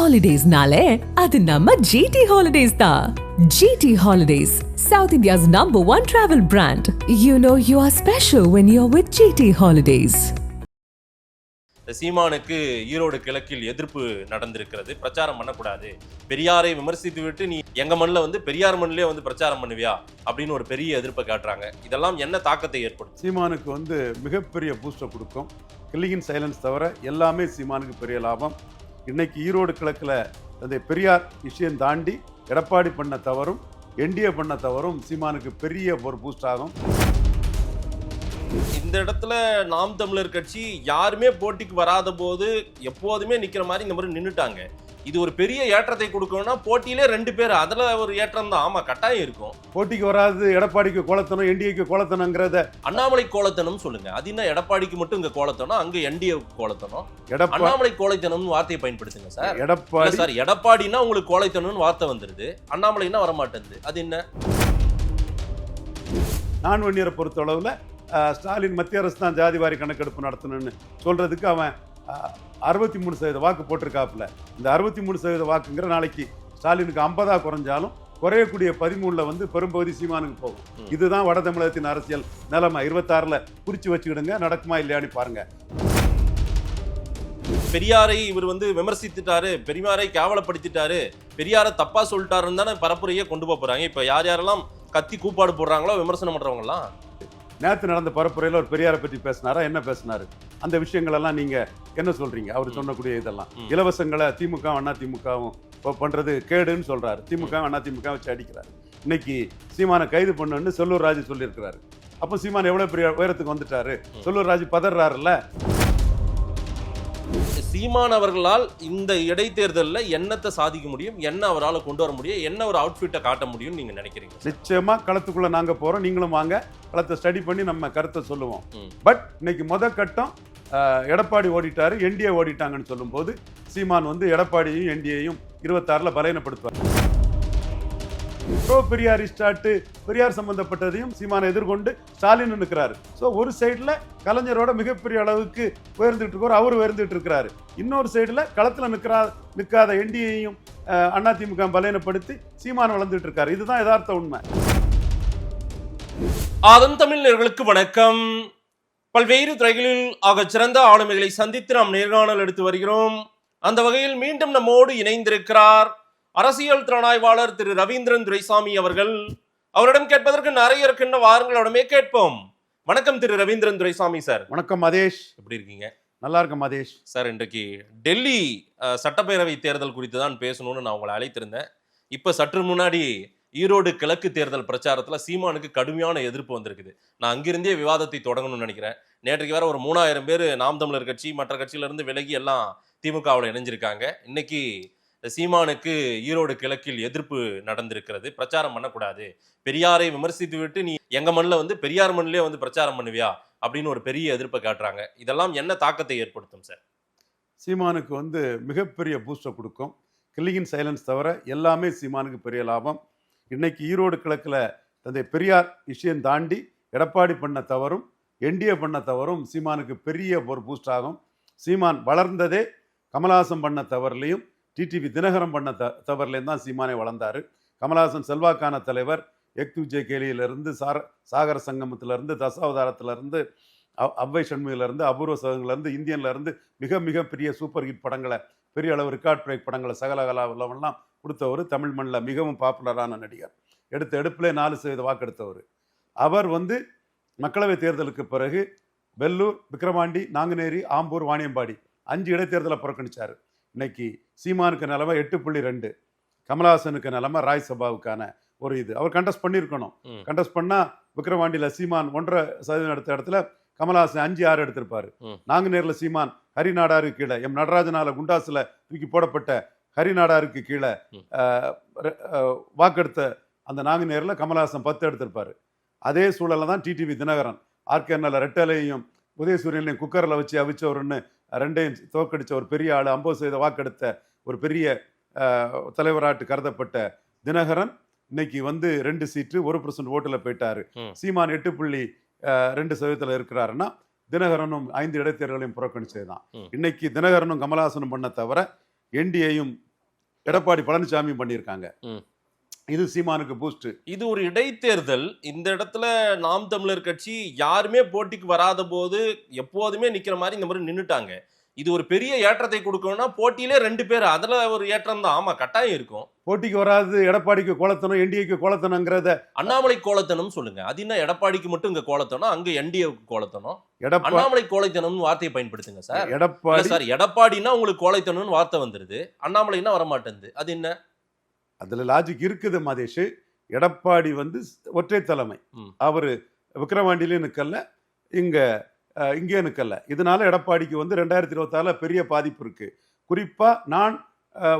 Holidays-nale, adu namma GT Holidays da. GT Holidays, South India's #1 travel brand. You know you are special when you're with GT Holidays. சீமானுக்கு ஈரோடு கிழக்கில் எதிர்ப்பு நடந்திருக்கிறது. பிரச்சாரம் பண்ணக்கூடாது, பெரியாரை விமர்சித்து விட்டு நீ எங்க மண்ணில் வந்து பெரியார் மண்ணிலே வந்து பிரச்சாரம் பண்ணுவியா அப்படின்னு ஒரு பெரிய எதிர்ப்பை காட்டுறாங்க. இதெல்லாம் என்ன தாக்கத்தை ஏற்படுத்தும்? சீமானுக்கு வந்து மிகப்பெரிய பூஸ்டர் கொடுக்கும். கில்லிங் சைலன்ஸ் தவிர எல்லாமே சீமானுக்கு பெரிய லாபம். இன்னைக்கு ஈரோடு கிழக்கில் அந்த பெரியார் விஷயம் தாண்டி எடப்பாடி பண்ண தவறும் என்டிஏ பண்ண தவறும் சீமானுக்கு பெரிய ஒரு பூஸ்ட் ஆகும். இந்த இடத்துல நாம் தமிழர் கட்சி யாருமே போட்டிக்கு வராத போது எப்போதுமே நிக்கிற மாதிரி இந்த மாதிரி நின்றுட்டாங்க. இது ஒரு பெரிய ஏற்றத்தை கொடுக்கணும்னா போட்டியிலே 2 பேர், அதுல ஒரு ஏற்றம் தான். ஆமா, கட்டாயம் இருக்கும். போட்டிக்கு வராது எடப்பாடிக்கு கோலத்தனம் என்டிஏக்கு கோலத்தனங்கிறத அண்ணாமலை கோலத்தனம் சொல்லுங்க. அது என்ன எடப்பாடிக்கு மட்டும் இங்க கோலத்தனம், அங்க என்டிஏ கோலத்தனம்? அண்ணாமலை கோலைத்தனம்னு வார்த்தையை பயன்படுத்துங்க சார். எடப்பாடி சார், எடப்பாடினா உங்களுக்கு கோலைத்தனம்னு வார்த்தை வந்துருது, அண்ணாமலைன்னா வரமாட்டேங்குது. அது என்ன? நான் வன்னியரை பொறுத்த அளவுல ஸ்டாலின் மத்திய அரசு தான் ஜாதிவாரி கணக்கெடுப்பு நடத்தணும்னு சொல்றதுக்கு அவன் 63% வாக்கு போட்டிருக்காப்புல. இந்த 63% வாக்குங்கிற நாளைக்கு ஸ்டாலினுக்கு 50 குறைஞ்சாலும் குறையக்கூடிய 13ல வந்து பெரும்பகுதி சீமானுக்கு போகும். இதுதான் வட தமிழகத்தின் அரசியல் நிலைமை. 26ல குறிச்சு வச்சுக்கிடுங்க, நடக்குமா இல்லையான்னு பாருங்க. பெரியாரை இவர் வந்து விமர்சித்துட்டாரு, பெரியாரை கேவலப்படுத்திட்டாரு, பெரியாரை தப்பா சொல்லிட்டாருன்னு தானே பரப்புரையே கொண்டு போறாங்க. இப்ப யார் யாரெல்லாம் கத்தி கூப்பாடு போடுறாங்களோ, விமர்சனம் பண்றவங்கலாம். நேற்று நடந்த பரப்புரையில் ஒரு பெரியாரை பற்றி பேசினாரா, என்ன பேசினாரு, அந்த விஷயங்கள் எல்லாம் நீங்க என்ன சொல்றீங்க? அவர் சொன்னக்கூடிய இதெல்லாம் இலவசங்களை திமுக அண்ணா திமுகவும் பண்றது கேடுன்னு சொல்றாரு. திமுக அண்ணா திமுக வச்சு அடிக்கிறாரு. இன்னைக்கு சீமானை கைது பண்ணுன்னு செல்லூர் ராஜு சொல்லியிருக்கிறாரு. அப்போ சீமான் எவ்வளவு பெரிய உயரத்துக்கு வந்துட்டாரு. செல்லூர் ராஜு பதறாருல்ல. சீமான் அவர்களால் இந்த இடைத்தேர்தலில் என்னத்தை சாதிக்க முடியும், என்ன அவரால் கொண்டு வர முடியும், என்ன ஒரு அவுட்ஃபிட்டை காட்ட முடியும் நீங்க நினைக்கிறீங்க? நிச்சயமா களத்துக்குள்ள நாங்க போறோம், நீங்களும் வாங்க, களத்தை ஸ்டடி பண்ணி நம்ம கருத்தை சொல்லுவோம். பட் இன்னைக்கு கட்டம் எடப்பாடி ஓடிட்டாரு, என்டிஏ ஓடிட்டாங்கன்னு சொல்லும் போது சீமான் வந்து எடப்பாடியையும் என்டிஏயும் 26ல பலவீனப்படுத்துவார். பெரியாரிஸ்டாட்டு பெரியார் சம்பந்தப்பட்டதையும் சீமானை எதிர்கொண்டு ஸ்டாலின் நிற்கிறாரு. ஸோ ஒரு சைடுல கலைஞரோட மிகப்பெரிய அளவுக்கு உயர்ந்துட்டு இருக்காரு, அவர் உயர்ந்துட்டு இருக்கிறாரு. இன்னொரு சைடுல களத்துல நிற்காத என்டிஏயும் அதிமுக பலவீனப்படுத்தி சீமான் வளர்ந்துட்டு இருக்காரு. இதுதான் யதார்த்த உண்மை. ஆதன் தமிழர்களுக்கு வணக்கம். பல்வேறு துறைகளில் ஆக சிறந்த ஆளுமைகளை சந்தித்து நாம் நேர்காணல் எடுத்து வருகிறோம். அந்த வகையில் மீண்டும் நம்மோடு இணைந்திருக்கிறார் அரசியல் திறனாய்வாளர் திரு ரவீந்திரன் துரைசாமி அவர்கள். அவரிடம் கேட்பதற்கு நிறைய இருக்கின்ற வாரங்களோடமே கேட்போம். வணக்கம் திரு ரவீந்திரன் துரைசாமி சார். வணக்கம் மதேஷ், எப்படி இருக்கீங்க? நல்லா இருக்க மதேஷ் சார். இன்றைக்கு டெல்லி சட்டப்பேரவை தேர்தல் குறித்து தான் பேசணும்னு நான் உங்களை அழைத்திருந்தேன். இப்ப சற்று முன்னாடி ஈரோடு கிழக்கு தேர்தல் பிரச்சாரத்துல சீமானுக்கு கடுமையான எதிர்ப்பு வந்திருக்குது. நான் அங்கிருந்தே விவாதத்தை தொடங்கணும்னு நினைக்கிறேன். நேற்றுக்கு வேற ஒரு 3000 பேர் நாம் தமிழர் கட்சி மற்ற கட்சியில இருந்து விலகி எல்லாம் திமுகவில் இணைஞ்சிருக்காங்க. இன்னைக்கு சீமானுக்கு ஈரோடு கிழக்கில் எதிர்ப்பு நடந்திருக்கிறது. பிரச்சாரம் பண்ணக்கூடாது, பெரியாரை விமர்சித்து விட்டு நீ எங்க மண்ணில் வந்து பெரியார் மண்ணிலே வந்து பிரச்சாரம் பண்ணுவியா அப்படின்னு ஒரு பெரிய எதிர்ப்பை காட்டுறாங்க. இதெல்லாம் என்ன தாக்கத்தை ஏற்படுத்தும் சார்? சீமானுக்கு வந்து மிகப்பெரிய பூஸ்டர் கொடுக்கும். கில்லிங் சைலன்ஸ் தவிர எல்லாமே சீமானுக்கு பெரிய லாபம். இன்னைக்கு ஈரோடு கிழக்கில் அந்த பெரியார் விஷயம் தாண்டி எடப்பாடி பண்ண தவறும் என்டிஏ பண்ண தவறும் சீமானுக்கு பெரிய ஒரு பூஸ்ட் ஆகும். சீமான் வளர்ந்ததே கமலஹாசன் பண்ண தவறுலையும் டிடிவி தினகரன் பண்ண தவறுலேயும் தான் சீமானை வளர்ந்தார். கமலஹாசன் செல்வாக்கான தலைவர், எக்துஜே கேலியிலிருந்து சாகர சங்கமத்திலிருந்து தசாவதாரத்திலிருந்து அவ்வை சண்முகிலிருந்து அபூர்வ சகங்கள்லேருந்து இந்தியன்லேருந்து மிக மிக பெரிய சூப்பர் ஹிட் படங்களை, பெரிய அளவு ரெக்கார்ட் பிரேக் படங்களை சகலகலாவெல்லாம் கொடுத்தவர். தமிழ் மண்ணில் மிகவும் பாப்புலரான நடிகர். எடுப்பிலே 4% வாக்கு எடுத்தவர். அவர் வந்து மக்களவை தேர்தலுக்கு பிறகு வெள்ளூர், விக்கிரவாண்டி, நாங்குநேரி, ஆம்பூர், வாணியம்பாடி 5 இடைத்தேர்தலை புறக்கணிச்சார். இன்னைக்கு சீமானுக்கு நிலைமை 8.2, கமலஹாசனுக்கு நிலைமை ராஜ்சபாவுக்கான ஒரு இது. அவர் கண்டஸ்ட் பண்ணியிருக்கணும். கண்டஸ்ட் பண்ணா விக்கிரவாண்டியில சீமான் 1.5% எடுத்த இடத்துல கமலஹாசன் 5-6 எடுத்திருப்பாரு. நாங்குநேரில் சீமான் ஹரிநாடாருக்கு கீழே, எம் நடராஜனால குண்டாசுல தூக்கி போடப்பட்ட ஹரிநாடாருக்கு கீழே வாக்கெடுத்த அந்த நாங்குநேரில் கமலஹாசன் 10 எடுத்திருப்பாரு. அதே சூழலில் தான் டிடிவி தினகரன் ஆர்கேஎன்எல் ரெட்டலையும் உதயசூரியனையும் குக்கரில் வச்சு அவிச்சவருன்னு 2ஐயும் தோற்கடித்த ஒரு பெரிய ஆள், 50% வாக்கெடுத்த ஒரு பெரிய தலைவராட்டு கருதப்பட்ட தினகரன் இன்னைக்கு வந்து 2 சீட்டு 1% ஓட்டுல போயிட்டாரு. சீமான் 8.2% இருக்கிறாருன்னா தினகரனும் 5 இடைத்தேர்தலையும் புறக்கணிச்சதுதான். இன்னைக்கு தினகரனும் கமலஹாசனும் பண்ண தவிர என்டிஏயும் எடப்பாடி பழனிசாமி பண்ணியிருக்காங்க. ம். இது சீமானுக்கு பூஸ்ட். இது ஒரு இடைத்தேர்தல். இந்த இடத்துல நாம் தமிழர் கட்சி யாருமே போட்டிக்கு வராத போது எப்போதுமே நிக்கிற மாதிரி இந்த மாதிரி நின்னுட்டாங்க. இது ஒரு பெரிய ஏற்றத்தை கொடுக்கணும்னா போட்டியிலே 2 பேர், அதுல ஒரு ஏற்றம் தான். ஆமா, கட்டாயம் இருக்கும். போட்டிக்கு வராது எடப்பாடிக்கு கோலத்தனம், என்டிஏக்கு கோலத்தனங்கிறத அண்ணாமலை கோலத்தனம் சொல்லுங்க. அது என்ன எடப்பாடிக்கு மட்டும் இங்க கோலத்தனம், அங்க என்டிஏவுக்கு கோலத்தனம்? எடப்பாடி அண்ணாமலை கோலைத்தனம்னு வார்த்தையை பயன்படுத்துங்க சார். இல்ல எடப்பாடி சார், எடப்பாடினா உங்களுக்கு கோலைத்தனம்னு வார்த்தை வந்துருது, அண்ணாமலைனா வரமாட்டேங்குது. அது என்ன? அதுல லாஜிக் இருக்குது மதேஷ். எடப்பாடி வந்து ஒற்றை தலைமை. ம். அவரு விக்கிரவாண்டியிலே நிக்கல, இங்கே நிக்கல. இதனால எடப்பாடிக்கு வந்து 2026 பெரிய பாதிப்பு இருக்கு. குறிப்பா நான்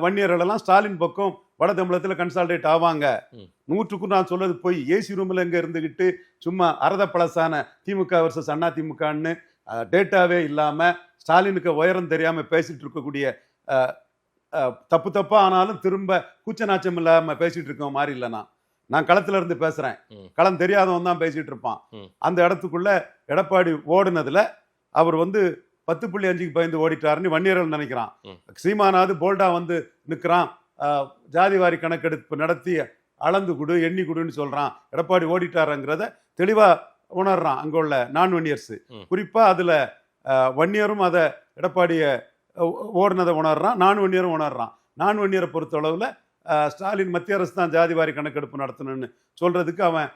வன்னியர்களெல்லாம் ஸ்டாலின் பக்கம் வட தமிழகத்தில் கன்சால்டேட் ஆவாங்க. ம். 100க்கு நான் சொல்றது போய் ஏசி ரூம்ல இங்க இருந்துகிட்டு சும்மா அரத பழசான திமுக வர்சஸ் அண்ணா திமுகன்னு டேட்டாவே இல்லாம ஸ்டாலினுக்கு உயரம் தெரியாம பேசிட்டு இருக்கக்கூடிய தப்பு தப்பா ஆனாலும் திரும்ப கூச்சநாச்சம் இல்லாம பேசிட்டு இருக்க மாதிரி இல்லை. நான் களத்துல இருந்து பேசுறேன். ம். களம் தெரியாதவன் தான் பேசிட்டு இருப்பான். ம். அந்த இடத்துக்குள்ள எடப்பாடி ஓடுனதுல அவர் வந்து 10.5க்கு பயந்து ஓடிட்டாருன்னு வன்னியர்கள் நினைக்கிறான். ம். சீமானாவது போல்டா வந்து நிற்கிறான், ஜாதிவாரி கணக்கெடுப்பு நடத்தி அளந்து கொடு எண்ணி கொடுன்னு சொல்றான். எடப்பாடி ஓடிட்டாருங்கிறத தெளிவா உணர்றான் அங்க உள்ள நான் வன்னியர்ஸ். ம். குறிப்பா அதுல வன்னியரும் அதை எடப்பாடிய ஓடுனதை உணர்றான், நான் வன்னியரும் உணர்றான். நான் வன்னியரை பொறுத்த அளவுல ஸ்டாலின் மத்திய அரசு தான் ஜாதிவாரி கணக்கெடுப்பு நடத்தணும்னு சொல்றதுக்கு அவன்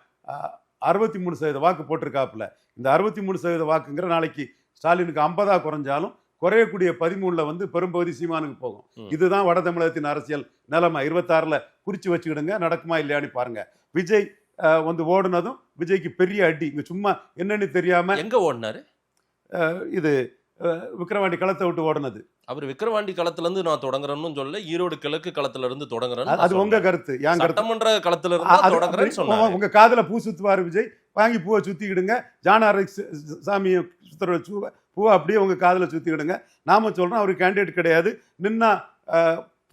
63% வாக்கு போட்டிருக்காப்புல. இந்த 63% வாக்குங்கிற நாளைக்கு ஸ்டாலினுக்கு 50 குறைஞ்சாலும் குறையக்கூடிய 13ல வந்து பெரும்பகுதி சீமானுக்கு போகும். ம். இதுதான் வட தமிழகத்தின் அரசியல் நிலைமை. 26ல குறிச்சு வச்சுக்கிடுங்க, நடக்குமா இல்லையான்னு பாருங்க. விஜய் வந்து ஓடுனதும் விஜய்க்கு பெரிய அடி. இங்க சும்மா என்னன்னு தெரியாம எங்க ஓடினாரு? இது விக்கிரவாண்டி களத்தை விட்டு ஓடுனது. அவர் விக்கிரவாண்டி களத்துல இருந்து நான் தொடங்குறேன்னு சொல்ல, ஈரோடு கிழக்கு களத்துல இருந்து தொடங்குறேன்னு அது உங்க கருத்து, என் கருத்து. சட்டமன்ற களத்துல இருந்து தொடங்குறேன்னு சொன்னாரு. உங்க காதுல பூ சுத்துவாரு விஜய், வாங்கி பூவை சுத்திக்கிடுங்க. ஜானாரை சாமியை சுத்துற பூவை அப்படியே உங்க காதுல சுத்திக்கிடுங்க. நாம சொல்றோம் அவரு கேண்டிடேட் கிடையாது, நின்னா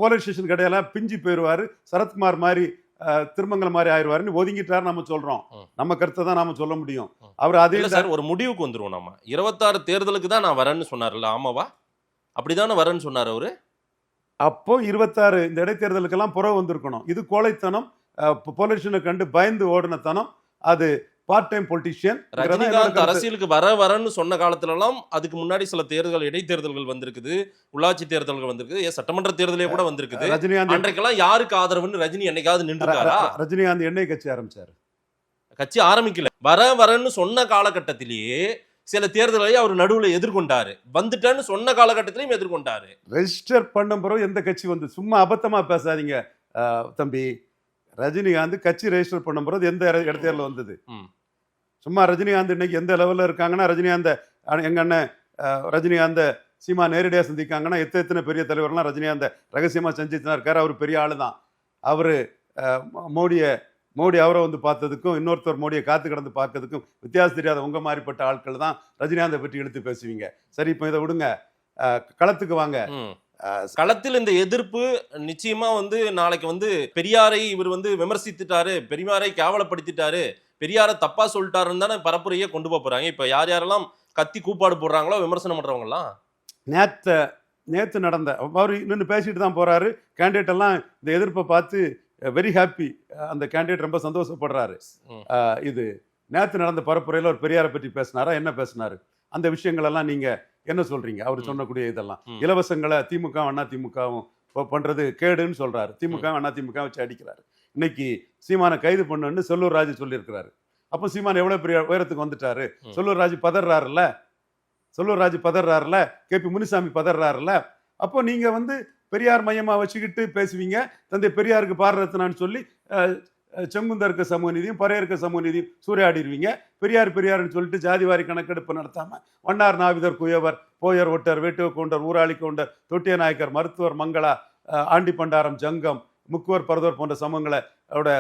போலீஸ் ஸ்டேஷன் கிடையாது, பிஞ்சு போயிருவாரு, சரத்குமார் மாதிரி திருமங்கலம் மாதிரி ஆயிடுவாருன்னு ஒதுங்கிட்டாரு. நம்ம சொல்றோம், நம்ம கருத்தை தான் நாம சொல்ல முடியும். அவர் அதே சார் ஒரு முடிவுக்கு வந்துருவோம். நம்ம 26 தேர்தலுக்கு தான் நான் வரேன்னு சொன்னார்ல, ஆமாவா? அப்படிதானே வரேன்னு சொன்னார் அவரு. அப்போ 26 இந்த இடைத்தேர்தலுக்கெல்லாம் புறவு வந்திருக்கணும். இது கோழைத்தனம், பொலிட்டிஷனை கண்டு பயந்து ஓடினத்தனம். அது பார்ட் டைம் பொலிட்டிஷியன். ரஜினிகாந்த் அரசியலுக்கு வரேன்னு சொன்ன காலத்துல எல்லாம் அதுக்கு முன்னாடி சில தேர்தல் இடைத்தேர்தல்கள் வந்திருக்குது, உள்ளாட்சி தேர்தல்கள் வந்திருக்குது, சட்டமன்ற தேர்தலே கூட வந்திருக்குது. ரஜினிகாந்த் அன்றைக்கெல்லாம் யாருக்கு ஆதரவுன்னு ரஜினி என்னைக்காவது நின்றுட்டாரா? ரஜினிகாந்த் எண்ணெய் கட்சி ஆரம்பிச்சாரு. கட்சி ஆரம்பிக்கல, வரேன்னு சொன்ன காலகட்டத்திலேயே சில தேர்தலை அவர் நடுவுல எதிர்கொண்டாரு. வந்துட்டேன்னு சொன்ன காலகட்டத்திலையும் எதிர்கொண்டாரு. ரெஜிஸ்டர் பண்ண பிறகு எந்த கட்சி வந்து, சும்மா அபத்தமா பேசாதீங்க தம்பி. ரஜினிகாந்த் கட்சி ரெஜிஸ்டர் பண்ண பிறகு எந்த இடைத்தேர்தல் வந்தது? சும்மா ரஜினிகாந்த் இன்னைக்கு எந்த லெவல்ல இருக்காங்கன்னா, ரஜினிகாந்த் எங்க அண்ணன் ரஜினிகாந்த் சீமா நேரடியாக சந்திக்காங்கன்னா எத்தனை பெரிய தலைவர்லாம் ரஜினிகாந்த் ரகசியமா செஞ்சுதான் இருக்காரு. அவர் பெரிய ஆளு தான். அவரு மோடி அவரை வந்து பார்த்ததுக்கும் இன்னொருத்தர் மோடியை காத்து கிடந்து பார்க்கறதுக்கும் வித்தியாசம் தெரியாத உங்க மாதிரிப்பட்ட ஆட்கள் தான் ரஜினிகாந்தை பற்றி எடுத்து பேசுவீங்க. சரி, இப்போ இதை விடுங்க, களத்துக்கு வாங்க. களத்தில் இந்த எதிர்ப்பு நிச்சயமா வந்து நாளைக்கு வந்து பெரியாரை இவர் வந்து விமர்சித்துட்டாரு, பெரியாரை கேவலப்படுத்திட்டாரு, பெரியாரை தப்பா சொல்லிட்டாருன்னு தானே பரப்புரையே கொண்டு போறாங்க. இப்ப யாரெல்லாம் கத்தி கூப்பாடு போடுறாங்களோ, விமர்சனம் பண்றவங்க எல்லாம் நேத்து நடந்த அவர் இன்னும் பேசிட்டு தான் போறாரு. கேண்டிடேட் எல்லாம் இந்த எதிர்ப்பை பார்த்து வெரி ஹாப்பி, அந்த கேண்டிடேட் ரொம்ப சந்தோஷப்படுறாரு. இது நேத்து நடந்த பரப்புரையில ஒரு பெரியாரை பற்றி பேசினாரா, என்ன பேசினாரு, அந்த விஷயங்கள் எல்லாம் நீங்க என்ன சொல்றீங்க? அவர் சொன்னக்கூடிய இதெல்லாம் இலவசங்களை திமுக அண்ணா திமுகவும் பண்றது கேடுன்னு சொல்றாரு. திமுக அண்ணா திமுக வச்சு அடிக்கிறாரு. இன்னைக்கு சீமானை கைது பண்ணுன்னு செல்லூர் ராஜு சொல்லியிருக்கிறாரு. அப்போ சீமான் எவ்வளவு பெரிய உயரத்துக்கு வந்துட்டாரு. செல்லூர் ராஜு பதறாருல, கேபி முனிசாமி பதறாருல. அப்போ நீங்க வந்து பெரியார் மையமா வச்சுக்கிட்டு பேசுவீங்க. தந்தை பெரியாருக்கு பாரரத்னான்னு சொல்லி செங்குந்தருக்கு சமூக நீதியும் பறையருக்கு சமூக நீதியும் சூறையாடிடுவீங்க. பெரியார்னு சொல்லிட்டு ஜாதிவாரி கணக்கெடுப்பு நடத்தாம வண்ணார் நாவிதர் குயவர் போயர் ஒட்டர் வேட்டுவ கவுண்டர் ஊராளி கவுண்டர் தொட்டிய நாயக்கர் மருத்துவர் மங்களா ஆண்டி பண்டாரம் ஜங்கம் முக்குவர் பரதோர் போன்ற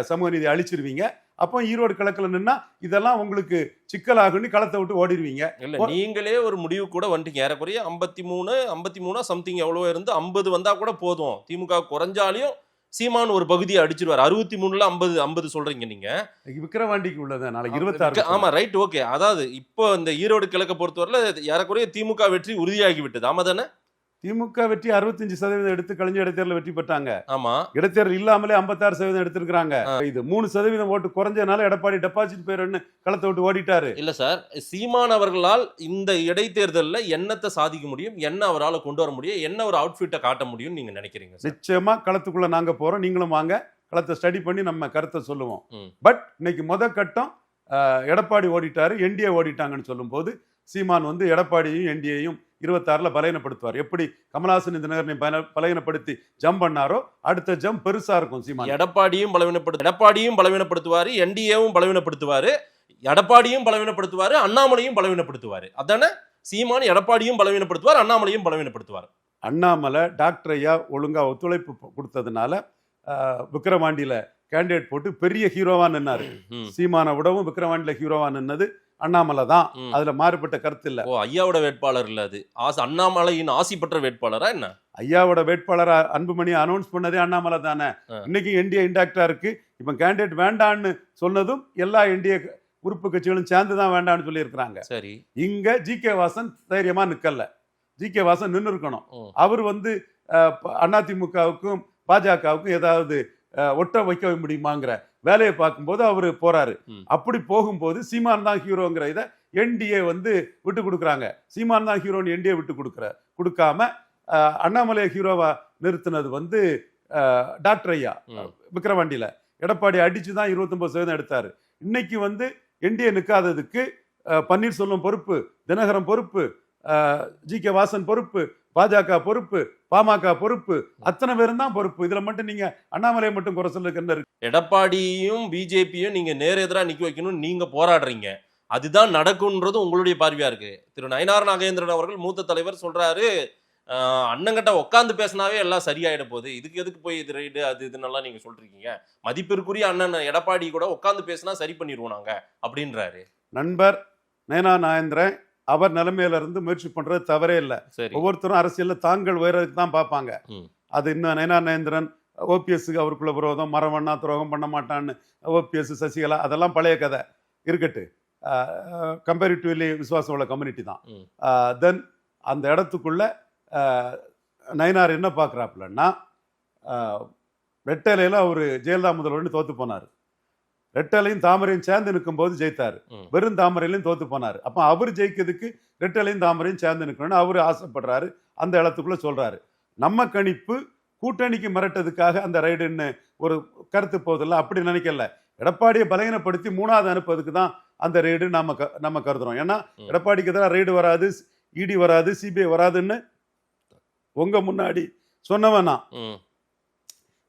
சமூக நீதி அழிச்சிருவீங்க. அப்போ ஈரோடு கிழக்குல நின்னா இதெல்லாம் உங்களுக்கு சிக்கலாகுன்னு களத்தை விட்டு ஓடிடுவீங்க. இல்ல, நீங்களே ஒரு முடிவு கூட வந்துட்டீங்க. ஏறக்குறைய 53 சம்திங் எவ்வளவோ இருந்து 50 வந்தா கூட போதும், திமுக குறைஞ்சாலையும் சீமான் ஒரு பகுதியை அடிச்சிருவார். 63ல 50 சொல்றீங்க நீங்க. விக்கிரவாண்டிக்கு உள்ளது நாளைக்கு 26. ஆமா, ரைட், ஓகே. அதாவது இப்போ இந்த ஈரோடு கிழக்க பொறுத்தவரையில ஏறக்குறைய திமுக வெற்றி உறுதியாகி விட்டது. ஆமா தானே? திமுக வெற்றி 65% எடுத்து கலைஞர் இடைத்தேர்தல் வெற்றி பெற்றாங்க. ஆமா, இடைத்தேர்தல் இல்லாமலே 56% எடுத்திருக்காங்க. இது 3% ஓட்டு குறைஞ்சனால எடப்பாடி டெபாசிட் போயிடுன்னு களத்தை விட்டு ஓடிட்டாரு. இல்ல சார், சீமான் அவர்களால் இந்த இடைத்தேர்தல்ல என்னத்தை சாதிக்க முடியும், என்ன அவரால் கொண்டு வர முடியும், என்ன ஒரு அவுட்ஃபிட்டை காட்ட முடியும் நீங்க நினைக்கிறீங்க சார்? நிச்சயமா களத்துக்குள்ள நாங்க போறோம், நீங்களும் வாங்க, களத்தை ஸ்டடி பண்ணி நம்ம கருத்தை சொல்லுவோம். ம். பட் இன்னைக்கு கட்டம் எடப்பாடி ஓடிட்டாரு, என்டிஏ ஓடிட்டாங்கன்னு சொல்லும் போது சீமான் வந்து எடப்பாடியையும் என்டிஏயும் 26ல பலகீனப்படுத்துவார். எப்படி கமலஹாசன் இந்த நகரனை பலகீனப்படுத்தி ஜம்ப் பண்ணாரோ அடுத்த ஜம்ப் பெருசா இருக்கும். சீமான் எடப்பாடியும் பலவீனப்படுத்துவாரு, என்டிஏவும் பலவீனப்படுத்துவாரு, எடப்பாடியும் பலவீனப்படுத்துவாரு, அண்ணாமலையும் பலவீனப்படுத்துவாரு. அதானே? சீமான் எடப்பாடியும் பலவீனப்படுத்துவார், அண்ணாமலையும் பலவீனப்படுத்துவார். அண்ணாமலை டாக்டர் ஐயா ஒழுங்கா ஒத்துழைப்பு கொடுத்ததுனால விக்கிரவாண்டியில கேண்டிடேட் போட்டு பெரிய ஹீரோவா நின்னாரு. சீமானை விடவும் விக்கிரவாண்டியில ஹீரோவா நின்னது அண்ணாமலை தான். அதுல மாறுபட்ட கருத்து இல்ல. ஓ, ஐயாவோட வேட்பாளர் இல்ல அது, அண்ணாமலையின் ஆசி பெற்ற வேட்பாளரா என்ன? ஐயாவோட வேட்பாளரா அன்புமணி அனௌன்ஸ் பண்ணதே அண்ணாமலை தானே. இன்னைக்கு என்டிஏ இன்டாக்டா இருக்கு. இப்ப கேண்டிடேட் வேண்டான்னு சொன்னதும் எல்லா என்டிஏ உறுப்பு கட்சிகளும் சேர்ந்துதான் வேண்டான்னு சொல்லி இருக்கிறாங்க. சரி, இங்க ஜி.கே. வாசன் தைரியமா நிக்கல. ஜி.கே. வாசன் நின்று இருக்கணும். அவர் வந்து அதிமுகவுக்கும் பாஜகவுக்கும் ஏதாவது ஒட்ட வைக்க முடியுமாங்கிற வேலையை பார்க்கும்போது அவரு போறாரு. அப்படி போகும்போது சீமான் தான் ஹீரோங்கிற இதை என்டிஏ வந்து விட்டு கொடுக்குறாங்க. சீமான் தான் ஹீரோன்னு என்டிஏ விட்டு கொடுக்காம அண்ணாமலை ஹீரோவா நிறுத்தினது வந்து டாக்டர் ஐயா விக்கிரவாண்டியில எடப்பாடி அடிச்சுதான் 29% எடுத்தாரு. இன்னைக்கு வந்து என்டிஏ நிற்காததுக்கு பன்னீர்செல்வம் பொறுப்பு, தினகரன் பொறுப்பு, ஜி.கே. வாசன் பொறுப்பு, பாஜக பொறுப்பு, பாமக பொறுப்பு, அத்தனை பேரும் தான் பொறுப்பு. இதுல மட்டும் நீங்க அண்ணாமலையை மட்டும் குறை சொல்லுங்க. எடப்பாடியும் பிஜேபியும் நீங்க நேர் எதிரா நிக்க வைக்கணும், நீங்க போராடுறீங்க. அதுதான் நடக்கும்ன்றது உங்களுடைய பார்வையா இருக்கு. திரு நயினார் நாகேந்திரன் அவர்கள் மூத்த தலைவர் சொல்றாரு, அண்ணங்கிட்ட உட்காந்து பேசினாவே எல்லாம் சரியாயிட போகுது, இதுக்கு எதுக்கு போய் இது ரைடு அது இதுன்னெல்லாம் நீங்க சொல்றீங்க. மதிப்பிற்குரிய அண்ணன் எடப்பாடி கூட உட்காந்து பேசினா சரி பண்ணிடுவோம் நாங்க அப்படின்றாரு. நண்பர் நயினார் நாகேந்திரன் அவர் நிலைமையில இருந்து முயற்சி பண்றது தவறே இல்லை. ஒவ்வொருத்தரும் அரசியல்ல தாங்கள் உயரதுக்கு தான் பார்ப்பாங்க. அது இன்னும் நயினார் நாகேந்திரன் ஓபிஎஸ்க்கு அவருக்குள்ள விரோதம், மரவண்ணா துரோகம் பண்ண மாட்டான்னு ஓபிஎஸ் சசிகலா அதெல்லாம் பழைய கதை இருக்கட்டு. கம்பேரிட்டிவ்லி விசுவாசம் உள்ள கம்யூனிட்டி தான். தென் அந்த இடத்துக்குள்ள நயினார் என்ன பார்க்குறாப்புலன்னா, ரெட்டலையில் அவர் ஜெயலலிதா முதல்வர்னு தோத்து போனார். ரெட்டலையும் தாமரையும் சேர்ந்து நிற்கும் போது ஜெயித்தார். வெறும் தாமரையிலையும் தோத்து போனார். அப்போ அவர் ஜெயிக்கிறதுக்கு ரெட்டலையும் தாமரையும் சேர்ந்து நிற்கணும்னு அவர் ஆசைப்படுறாரு. அந்த இடத்துக்குள்ள சொல்றாரு. நம்ம கணிப்பு கூட்டணிக்கு மிரட்டதுக்காக அந்த ரைடுன்னு ஒரு கருத்து போதில்ல, அப்படி நினைக்கல. எடப்பாடியை பலகீனப்படுத்தி 3வது அனுப்புறதுக்கு தான் அந்த ரைடு நம்ம கருதுறோம். ஏன்னா எடப்பாடிக்கு எதிராக ரைடு வராது, இடி வராது, சிபிஐ வராதுன்னு உங்க முன்னாடி சொன்னவனா.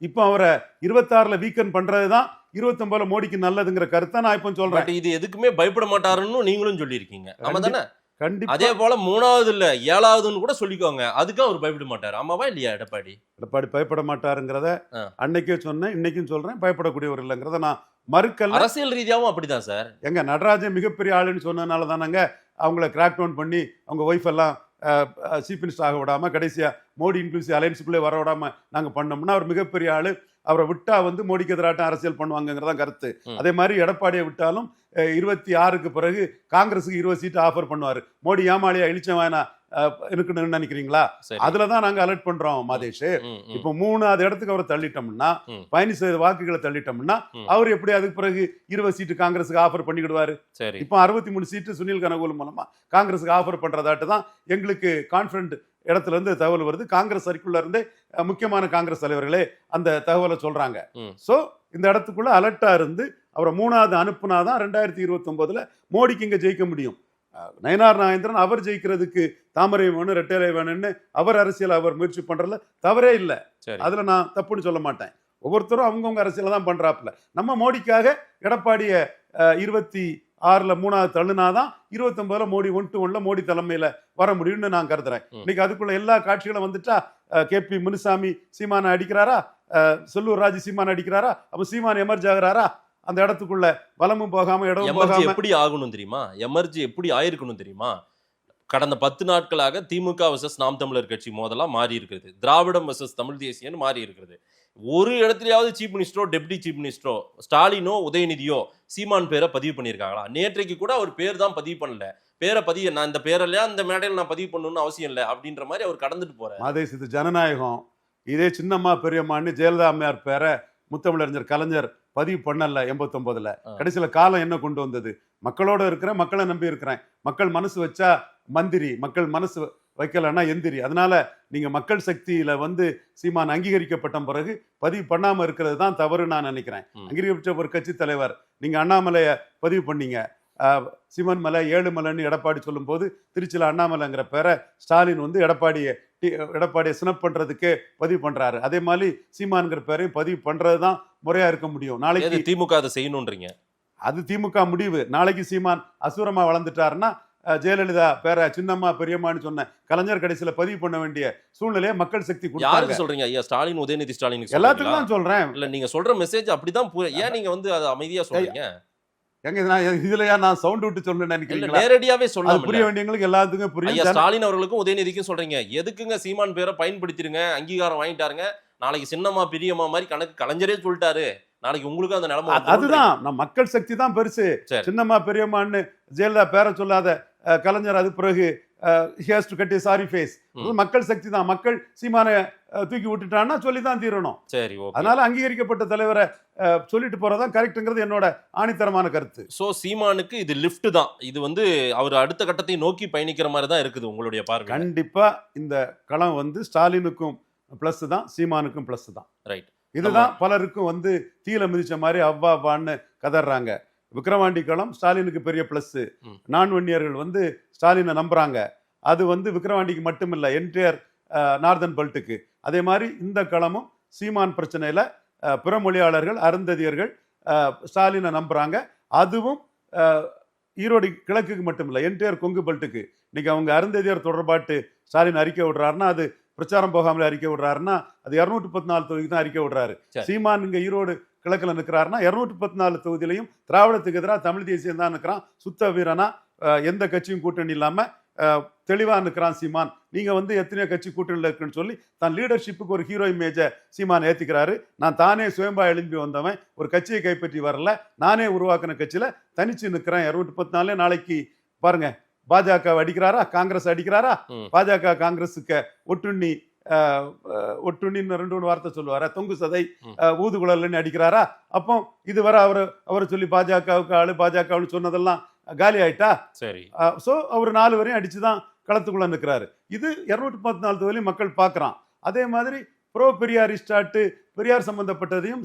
இப்போ அவரை 26ல வீக்கன் பண்றதுதான் 29ல மோடிக்கு நல்லதுங்கிற கருத்தை நான் இப்போ சொல்றேன். இது எதுக்குமே பயப்பட மாட்டாருன்னு நீங்களும் சொல்லியிருக்கீங்க. ஆமா தானே? கண்டிப்பா. அதே போல 3வது இல்ல 7வதுன்னு கூட சொல்லிக்கோங்க, அதுக்கும் அவர் பயப்பட மாட்டாரு. ஆமாவா இல்லையா? எடப்பாடி பயப்பட மாட்டாருங்கிறத அன்னைக்கே சொன்னேன், இன்னைக்கும் சொல்றேன். பயப்படக்கூடியவர் இல்லைங்கிறத நான் மறுக்கல. அரசியல் ரீதியாவும் அப்படிதான் சார். எங்க நடராஜன் மிகப்பெரிய ஆளுன்னு சொன்னதுனால தானங்க அவங்கள கிராக் டவுன் பண்ணி அவங்க ஒய்ஃப் எல்லாம் சீஃப் மினிஸ்டர் ஆக விடாம கடைசியா மோடி இன்க்ளூசிவ் அலையன்ஸுக்குள்ளே வர விடாம நாங்க பண்ணோம்னா அவர் மிகப்பெரிய ஆளு. அவரை விட்டா வந்து மோடிக்கு எதிராட்டம் அரசியல் பண்ணுவாங்கிறதா கருத்து. அதே மாதிரி எடப்பாடியை விட்டாலும் 26க்கு பிறகு காங்கிரஸுக்கு 20 சீட்டு ஆஃபர் பண்ணுவாரு. மோடி ஏமாளியா இழிச்சவானா இருக்குன்னு நினைக்கிறீங்களா? அதுலதான் நாங்க அலர்ட் பண்றோம் மாதேஷ். இப்ப 3வது இடத்துக்கு அவரை தள்ளிட்டோம்னா, 15% வாக்குகளை தள்ளிட்டோம்னா அவர் எப்படி அதுக்கு பிறகு 20 சீட்டு காங்கிரஸுக்கு ஆஃபர் பண்ணிக்கிடுவாரு. இப்ப 63 சீட்டு சுனில் கனகோலு மூலமா காங்கிரஸுக்கு ஆஃபர் பண்றதாட்டு தான் எங்களுக்கு கான்பிடன்ட் இடத்துல இருந்து தகவல் வருது. காங்கிரஸ் அறிக்குள்ள இருந்தே முக்கியமான காங்கிரஸ் தலைவர்களே அந்த தகவலை சொல்றாங்க. சோ இந்த இடத்துக்குள்ள அலர்ட்டா இருந்து அவரை 3வது அனுப்புனாதான் 2029ல மோடிக்கு இங்க ஜெயிக்க முடியும். நயினார் நாகேந்திரன் அவர் ஜெயிக்கிறதுக்கு தாமரை வேணும், ரெட்டலை வேணும்னு அவர் அரசியல் அவர் முயற்சி பண்றதுல தவறே இல்லை. அதுல நான் தப்புன்னு சொல்ல மாட்டேன். ஒவ்வொருத்தரும் அவங்கவுங்க அரசியல தான் பண்றாப்புல. நம்ம மோடிக்காக எடப்பாடிய 26ல 3வது தள்ளுனாதான் 29ல மோடி 1-1ல மோடி தலைமையில வர முடியும்னு நான் கருதுறேன். இன்னைக்கு அதுக்குள்ள எல்லா காட்சிகளும் வந்துட்டா KP முனுசாமி சீமானை அடிக்கிறாரா, செல்லூர் ராஜு சீமானை அடிக்கிறாரா, அப்ப சீமான் எமர்ஜ் ஆகிறாரா? அந்த இடத்துக்குள்ள வலமும் போகாம இடமும் போகாம எப்படி ஆகணும் தெரியுமா? எமர்ஜி எப்படி ஆயிருக்கணும் தெரியுமா? கடந்த 10 நாட்களாக திமுக vs நாம் தமிழர் கட்சி மோதலா மாறி இருக்கிறது. திராவிடம் vs தமிழ் தேசியன்னு மாறி இருக்கிறது. ஒரு இடத்துலயாவது சீஃப் மினிஸ்டரோ டெப்டி சீஃப் மினிஸ்டரோ ஸ்டாலினோ உதயநிதியோ சீமான் பேரை பதிவு பண்ணியிருக்காங்களா? நேற்றைக்கு கூட அவர் பேர் தான் பதிவு பண்ணல. பேரை பதிவு, நான் இந்த பேரெல்லாம் அந்த மேடையில் நான் பதிவு பண்ணணும்னு அவசியம் இல்லை அப்படின்ற மாதிரி அவர் கடந்துட்டு போறாரு. மாதேஷ், இது ஜனநாயகம். இதே சின்னம்மா பெரியம்மான்னு ஜெயலலிதா அம்மையார் பேரை முத்தமிழறிஞர் கலைஞர் பதிவு பண்ணல 89ல. கடைசியில காலம் என்ன கொண்டு வந்தது? மக்களோட இருக்கிறேன், மக்களை நம்பி இருக்கிறேன். மக்கள் மனசு வச்சா மந்திரி, மக்கள் மனசு வைக்கலன்னா எந்திரி. அதனால நீங்க மக்கள் சக்தியில வந்து சீமான் அங்கீகரிக்கப்பட்ட பிறகு பதிவு பண்ணாம இருக்கிறது தான் தவறு நான் நினைக்கிறேன். அங்கீகரிக்கப்பட்ட ஒரு கட்சி தலைவர், நீங்க அண்ணாமலைய பதிவு பண்ணீங்க, சிவன் மலை ஏழுமலைன்னு எடப்பாடி சொல்லும் போது திருச்சியில் அண்ணாமலைங்கிற பேரை ஸ்டாலின் வந்து எடப்பாடியை சினப் பண்றதுக்கு பதிவு பண்றாரு. அதே மாதிரி சீமான்கிற பேரையும் பதிவு பண்றதுதான் முறையா இருக்க முடியும். நாளைக்கு திமுக அதை செய்யணும்ன்றீங்க. அது திமுக முடிவு. நாளைக்கு சீமான் அசூரமா வளர்ந்துட்டாருன்னா ஜெயலலிதா பேர சின்னம்மா பெரியம்மான்னு சொன்ன கலைஞர் கடைசியில பதிவு பண்ண வேண்டிய சூழ்நிலையை மக்கள் சக்தி யாருக்கு சொல்றீங்க? ஐயா ஸ்டாலின், உதயநிதி ஸ்டாலின் எல்லாத்துக்கும் தான் சொல்றேன். இல்ல நீங்க சொல்ற மெசேஜ் அப்படிதான். ஏன் நீங்க வந்து அதை அமைதியா சொல்றீங்க? எங்க இதுலயா நான் சவுண்ட் விட்டு சொல்றேன்னு நினைக்கிறீங்களா? நேரடியாவே சொல்லலாம். புரிய வேண்டியவங்களுக்கு எல்லாத்துக்கும் புரியும். ஸ்டாலின் அவர்களுக்கும் உதயநிதிக்கும் சொல்றீங்க, எதுக்குங்க சீமான் பேரை பயன்படுத்திருங்க, அங்கீகாரம் வாங்கிட்டாருங்க, நாளைக்கு சின்னம்மா பெரியம்மா மாதிரி கணக்கு கலைஞரே சொல்லிட்டாரு, நாளைக்கு உங்களுக்கு அந்த நிலைமை. அதுதான் நான் மக்கள் சக்தி தான் பெருசு. சின்னம்மா பெரியம்மான்னு ஜெயலலிதா பேரை சொல்லாத கலைஞர் அது பிறகு மக்கள் சக்தி தான். மக்கள் சீமான தூக்கி விட்டுட்டான்னா சொல்லிதான் தீரணும். சரி, அதனால அங்கீகரிக்கப்பட்ட தலைவரை சொல்லிட்டு போறதான் கரெக்ட்ங்கிறது என்னோட ஆணித்தரமான கருத்து. சோ சீமானுக்கு இது லிஃப்ட் தான். இது வந்து அவர் அடுத்த கட்டத்தை நோக்கி பயணிக்கிற மாதிரி தான் இருக்குது உங்களுடைய பார்வை. கண்டிப்பா இந்த களம் வந்து ஸ்டாலினுக்கும் பிளஸ் தான், சீமானுக்கும் பிளஸ் தான். ரைட். இதுதான் பலருக்கும் வந்து தீல மிதிச்ச மாதிரி அவ்வான்னு கதறாங்க. விக்கிரவாண்டி களம் ஸ்டாலினுக்கு பெரிய பிளஸ். நான் வன்னியர்கள் வந்து ஸ்டாலினை நம்புறாங்க. அது வந்து விக்கிரவாண்டிக்கு மட்டும் இல்லை, என்டையர் நார்தன் பெல்ட்டுக்கு. அதே மாதிரி இந்த களமும் சீமான் பிரச்சனையில பிற மொழியாளர்கள் அருந்ததியர்கள் ஸ்டாலினை நம்புறாங்க. அதுவும் ஈரோடு கிழக்குக்கு மட்டும் இல்லை, என்டையர் கொங்கு பெல்ட்டுக்கு. இன்னைக்கு அவங்க அருந்ததியர் தொடர்பாட்டு ஸ்டாலின் அறிக்கை விடுறாருன்னா, அது பிரச்சாரம் போகாமலே அறிக்கை விடுறாருன்னா, அது 214 தொகுதிக்கு தான் அறிக்கை விடுறாரு. சீமான் இங்க ஈரோடு கிழக்கில் நிற்கிறாருன்னா 214 தொகுதியிலையும் திராவிடத்துக்கு எதிராக தமிழ் தேசியம் தான் நிற்கிறான். சுத்த வீரனா, எந்த கட்சியும் கூட்டணி இல்லாம தெளிவா நிற்கிறான் சீமான். நீங்க வந்து எத்தனையோ கட்சி கூட்டணியில் இருக்குன்னு சொல்லி தான் லீடர்ஷிப்புக்கு ஒரு ஹீரோ இமேஜை சீமான் ஏத்திக்கிறாரு. நான் தானே சுயம்பா எழும்பி வந்தவன், ஒரு கட்சியை கைப்பற்றி வரல, நானே உருவாக்கின கட்சியில தனிச்சு நிற்கிறேன். 214 நாளைக்கு பாருங்க, பாஜக அடிக்கிறாரா, காங்கிரஸ் அடிக்கிறாரா? பாஜக காங்கிரஸுக்கு ஒட்டுண்ணின்னு 2 வார்த்தை சொல்லுவாரா? தொங்கு சதை ஊதுகுழல்னு அடிக்கிறாரா? அப்போ இதுவரை அவரை சொல்லி பாஜகவுக்கு ஆளு பாஜகவுன்னு சொன்னதெல்லாம் காலி ஆயிட்டா? சரி. சோ அவர் 4 வரையும் அடிச்சுதான் களத்துக்குள்ள நிற்கிறாரு. இது 214 தொகுதியிலும் மக்கள் பார்க்கறான். அதே மாதிரி ப்ரோ பெரியாரிஸ்டாட்டு பெரியார் சம்பந்தப்பட்டதையும்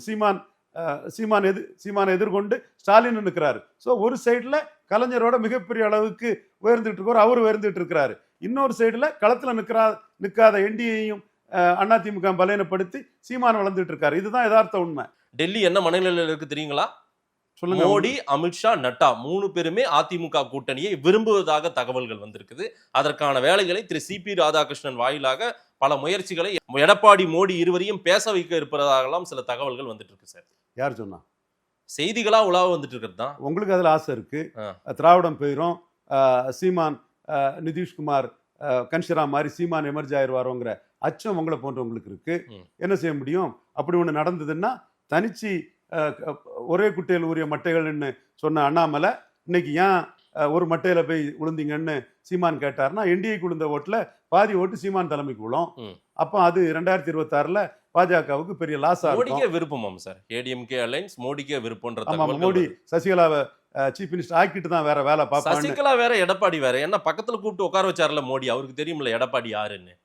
சீமான் எதிர்கொண்டு ஸ்டாலின் நிற்கிறாரு. ஸோ ஒரு சைடுல கலைஞரோட மிகப்பெரிய அளவுக்கு உயர்ந்துட்டு இருக்காரு, அவர் உயர்ந்துட்டு இருக்கிறாரு. இன்னொரு சைடுல களத்துல நிற்காத என்டிஏயும் அதிமுக பலவீனப்படுத்தி சீமான் வளர்ந்துட்டு இருக்காரு. இதுதான் யதார்த்த உண்மை. டெல்லி என்ன மனநிலையில் இருக்கு தெரியுங்களா? சொல்லுங்க. மோடி, அமித்ஷா, நட்டா 3 பேருமே அதிமுக கூட்டணியை விரும்புவதாக தகவல்கள் வந்திருக்குது. அதற்கான வேலைகளை திரு சிபி ராதாகிருஷ்ணன் வாயிலாக பல முயற்சிகளை எடப்பாடி மோடி இருவரையும் பேச வைக்க இருப்பதாகலாம் சில தகவல்கள் வந்துட்டு இருக்கு சார். யார் சொன்னா? செய்திகளா உலாவ வந்துட்டு இருக்கிறது தான். உங்களுக்கு அதுல ஆசை இருக்கு, திராவிடம் போயிரும், சீமான் நிதிஷ்குமார் கன்ஷிராம் மாதிரி சீமான் எமர்ஜி ஆயிடுவாரோங்கிற அச்சம் உங்களை போன்றவங்களுக்கு இருக்கு. என்ன செய்ய முடியும்? அப்படி ஒண்ணு நடந்ததுன்னா தனிச்சு ஒரே குட்டையில் ஊறிய மட்டைகள்னு சொன்ன அண்ணாமலை இன்னைக்கு ஏன் ஒரு மட்டையில போய் விழுந்தீங்கன்னு சீமான் கேட்டாருன்னா, என்டிஏக்கு விழுந்த ஓட்டுல பாதி ஓட்டு சீமான் தலைமைக்கு விழும். அப்போ அது 2026ல பாஜகவுக்கு பெரிய லாஸ் ஆகும். மோடிக்கே விருப்பமாம் சார், ஏடிஎம்கே அலைன்ஸ் மோடிக்கே விருப்பம்ன்ற. மோடி சசிகலாவை சீஃப் மினிஸ்டர் ஆக்கிட்டு தான் வேற வேலை பார்ப்பாங்க. சசிகலா வேற, எடப்பாடி வேற. என்ன பக்கத்துல கூப்பிட்டு உட்கார வச்சார்ல மோடி, அவருக்கு தெரியும்ல எடப்பாடி யாருன்னு.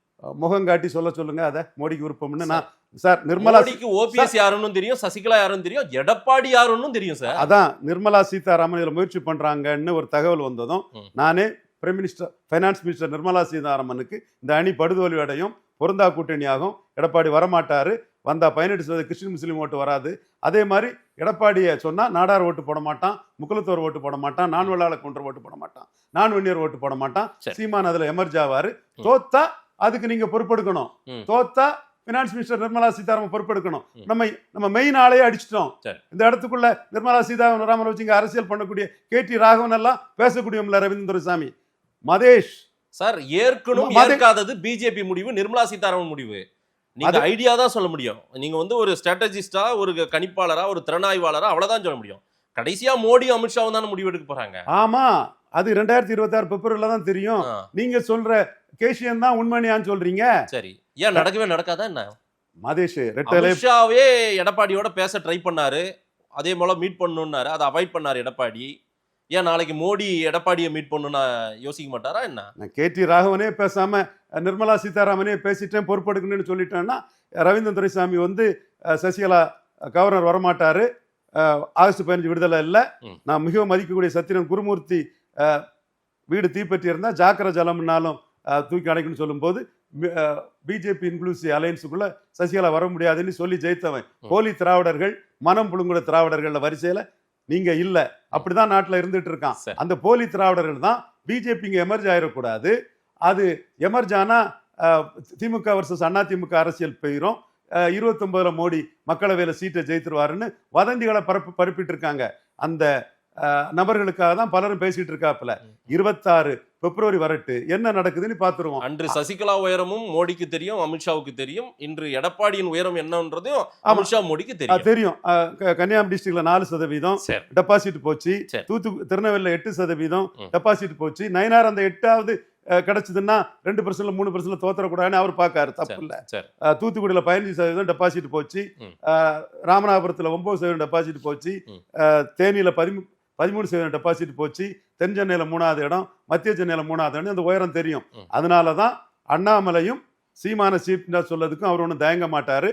முகம் காட்டி சொல்லுங்க அத மோடிக்கு விருப்பம்னு. நான் சார் நிர்மலாக்கு ஓபிஎஸ் யாருன்னு தெரியும், சசிகலா யாருன்னு தெரியும், எடப்பாடி யாருன்னு தெரியும் சார். அதான் நிர்மலா சீதாராமன் இதுல முயற்சி பண்றாங்கன்னு ஒரு தகவல் வந்ததும் நானே prime minister finance minister Nirmala சீதாராமனுக்கு இந்த அணி படுதோல்வி அடையும், பொருந்தா கூட்டணியாகும், எடப்பாடி வரமாட்டாரு, வந்தா 18% கிறிஸ்டின் முஸ்லீம் ஓட்டு வராது. அதே மாதிரி எடப்பாடியை சொன்னா நாடார் ஓட்டு போட மாட்டான், முக்குலத்தோர் ஓட்டு போட மாட்டான், நான் வெள்ளாள கொன்ற ஓட்டு போட மாட்டான், நான் வெண்ணியர் ஓட்டு போட மாட்டான். சீமான் அதுல எமர்ஜ் ஆவாரு. தோத்தா அதுக்கு நீங்க பொறுப்பெடுக்கணும். தோத்தா பினான்ஸ் மினிஸ்டர் நிர்மலா சீதாராமன் பொறுப்பெடுக்கணும். நம்ம மெயின் ஆளையே அடிச்சிட்டோம். இந்த இடத்துக்குள்ள நிர்மலா சீதாராமன் வச்சு இங்க அரசியல் பண்ணக்கூடிய KT ராகவன் எல்லாம் பேசக்கூடியவங்கள ரவீந்திர துரைசாமி, மதேஷ் சார் ஏற்கனவே ஏற்காதது பிஜேபி முடிவு, நிர்மலா சீதாராமன் முடிவு. நீங்க ஐடியா தான் சொல்ல முடியும். நீங்க வந்து ஒரு ஸ்ட்ராட்டஜிஸ்டா, ஒரு கணிப்பாளரா, ஒரு திறனாய்வாளரா அவ்வளவுதான் சொல்ல முடியும். கடைசியா மோடி அமித்ஷாவும் தானே முடிவு எடுக்க போறாங்க. ஆமா, அது 2026 பிப்ரவரியில தான் தெரியும். ஆ, நீங்க சொல்ற கேஷியன் தான் உண்மையான்னு சொல்றீங்க. சரி. ஏன் நடக்கவே நடக்காதா என்ன? மாதேஷ் ரெட்டலை அமித்ஷாவே எடப்பாடியோட பேச ட்ரை பண்ணாரு, அதே போல மீட் பண்ணணும்னாரு, அதை அவாய்ட் பண்ணாரு எடப்பாடி. ஏன் நாளைக்கு மோடி எடப்பாடியை மீட் பண்ணணும்னு யோசிக்க மாட்டாரா என்ன? நான் கேடி ராகவனே பேசாம நிர்மலா சீதாராமனே பேசிட்டேன் பொறுப்பெடுக்கணும்னு சொல்லிட்டேன்னா ரவீந்திரன் துரைசாமி வந்து சசிகலா கவர்னர் வரமாட்டாரு, ஆகஸ்ட் 15 விடுதலை இல்லை. நான் மிகவும் மதிக்கக்கூடிய சத்திரன் குருமூர்த்தி வீடு தீப்பற்றி இருந்தால் ஜாக்கிர ஜலம்னாலும் தூக்கி அடைக்கணும்னு சொல்லும்போது பிஜேபி இன்க்ளூசிவ் அலையன்ஸுக்குள்ள சசிகலா வர முடியாதுன்னு சொல்லி ஜெயித்தவன். போலி திராவிடர்கள் மனம் புழுங்குற திராவிடர்கள் வரிசையில நீங்க இல்ல. அப்படிதான் நாட்டுல இருந்துட்டு இருக்கான். அந்த போலி திராவிடர்கள் தான் பிஜேபி இங்க எமர்ஜ் ஆயிடக்கூடாது. அது எமர்ஜ் ஆனா திமுக வர்சஸ் அண்ணா திமுக அரசியல் போயிரும். 29 மோடி மக்களவையில சீட்டை ஜெயித்துருவாருன்னு வதந்திகளை பரப்பிட்டு இருக்காங்க. அந்த நபர்களுக்காக தான் பலரும் பேசிட்டு இருக்காப்புல. 26 பிப்ரவரி வரட்டு என்ன நடக்குதுன்னு பாத்துருவோம். அன்று சசிகலா உயரமும் மோடிக்கு தெரியும், அமித்ஷாவுக்கு தெரியும். இன்று எடப்பாடியின் உயரம் என்னன்றதையும் அமித்ஷா மோடிக்கு தெரியும். கன்னியாகுமரி டிஸ்ட்ரிக்ட்ல 4% டெபாசிட் போச்சு. திருநெல்வேலியில 8% டெபாசிட் போச்சு. நயினார் அந்த 8வது கிடைச்சதுன்னா 2% 3% தோத்தரக்கூடாதுன்னு அவர் பார்க்காரு. தப்பு இல்ல. தூத்துக்குடியில 15% டெபாசிட் போச்சு. ராமநாதபுரத்துல 9% டெபாசிட் போச்சு. தேனியில 13% டெபாசிட் போச்சு. தென் சென்னையில 3வது இடம், மத்திய சென்னையில 3வது இடம். அந்த உயரம் தெரியும். அதனாலதான் அண்ணாமலையும் சீமான சீப் சொல்லதுக்கும் அவர் ஒன்றும் தயங்க மாட்டாரு.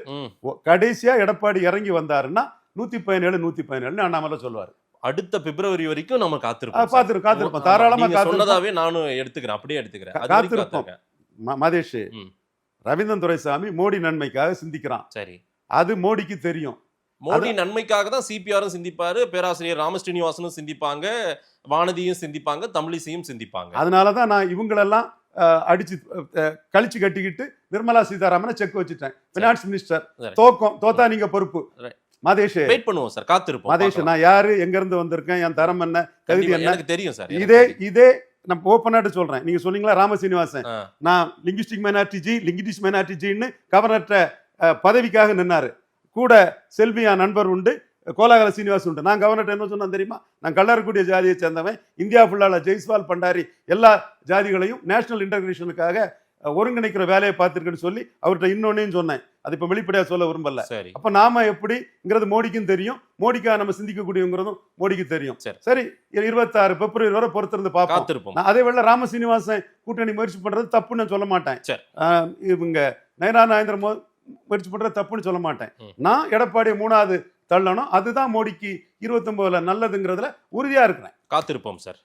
கடைசியா எடப்பாடி இறங்கி வந்தாருன்னா 117 117 அண்ணாமலை சொல்லுவாரு. அடுத்த பிப்ரவரி வரைக்கும் நம்ம காத்திருப்போம். தாராளமா சொன்னதாவே நானும் எடுத்துக்கிறேன், அப்படியே எடுத்துக்கிறேன். காத்திருப்போம். மதேஷ் ரவீந்திரன் துரைசாமி மோடி நன்மைக்காக சிந்திக்கிறான். சரி, அது மோடிக்கு தெரியும். மோடி நன்மைக்காக தான் சிபிஆரும் சிந்திப்பாரு, பேராசிரியர் ராமஸ்ரீனிவாசனும் சிந்திப்பாங்க, வானதியும் சிந்திப்பாங்க, தமிழிசையும் சிந்திப்பாங்க. அதனாலதான் நான் இவங்களெல்லாம் அடிச்சு கழிச்சு கட்டிக்கிட்டு நிர்மலா சீதாராமனை செக் வச்சுட்டேன். பினான்ஸ் மினிஸ்டர் தோத்தா நீங்க பொறுப்பு. மதேஷ் வெயிட் பண்ணுவோம் சார், காத்திருப்போம். மதேஷ் நான் யாரு, எங்க இருந்து வந்திருக்கேன், என் தரம் என்ன, தகுதி என்ன எனக்கு தெரியும் சார். இதே நான் ஓப்பனாட்டு சொல்றேன். நீங்க சொன்னீங்களா ராமசீனிவாசன், நான் லிங்குஸ்டிக் மைனாரிட்டின்னு கவர்னர்ட்ட பதவிக்காக நின்னாரு. கூட செல்வியா நண்பர் உண்டு, கோலாகல சீனிவாசன் உண்டு. நான் கவர்னர் என்ன சொன்னேன் தெரியுமா? நான் கல்லாரக்கூடிய ஜாதியை சேர்ந்தவன். இந்தியா ஃபுல்லால ஜெய்ஸ்வால் பண்டாரி எல்லா ஜாதிகளையும் நேஷனல் இன்டகிரேஷனுக்காக ஒருங்கிணைக்கிற வேலையை பார்த்திருக்குன்னு சொல்லி அவர்கிட்ட இன்னொன்னையும் சொன்னேன். அது இப்ப வெளிப்படையா சொல்ல விரும்பல. அப்ப நாம எப்படிங்கிறது மோடிக்கும் தெரியும், மோடிக்காக நம்ம சிந்திக்கக்கூடியங்கிறதும் மோடிக்கு தெரியும். சரி, 26 பிப்ரவரி வரை பொறுத்திருந்து பார்ப்போம். அதே வேளை ராமசீனிவாசன் கூட்டணி முயற்சி பண்றது தப்புன்னு நான் சொல்ல மாட்டேன். இவங்க நயனார் முயற்சி பண்றது தப்புன்னு சொல்ல மாட்டேன். நான் எடப்பாடி 3வது தள்ளணும். அதுதான் மோடிக்கு 29ல நல்லதுங்கிறதுல உறுதியா இருக்கிறேன். காத்திருப்போம் சார்.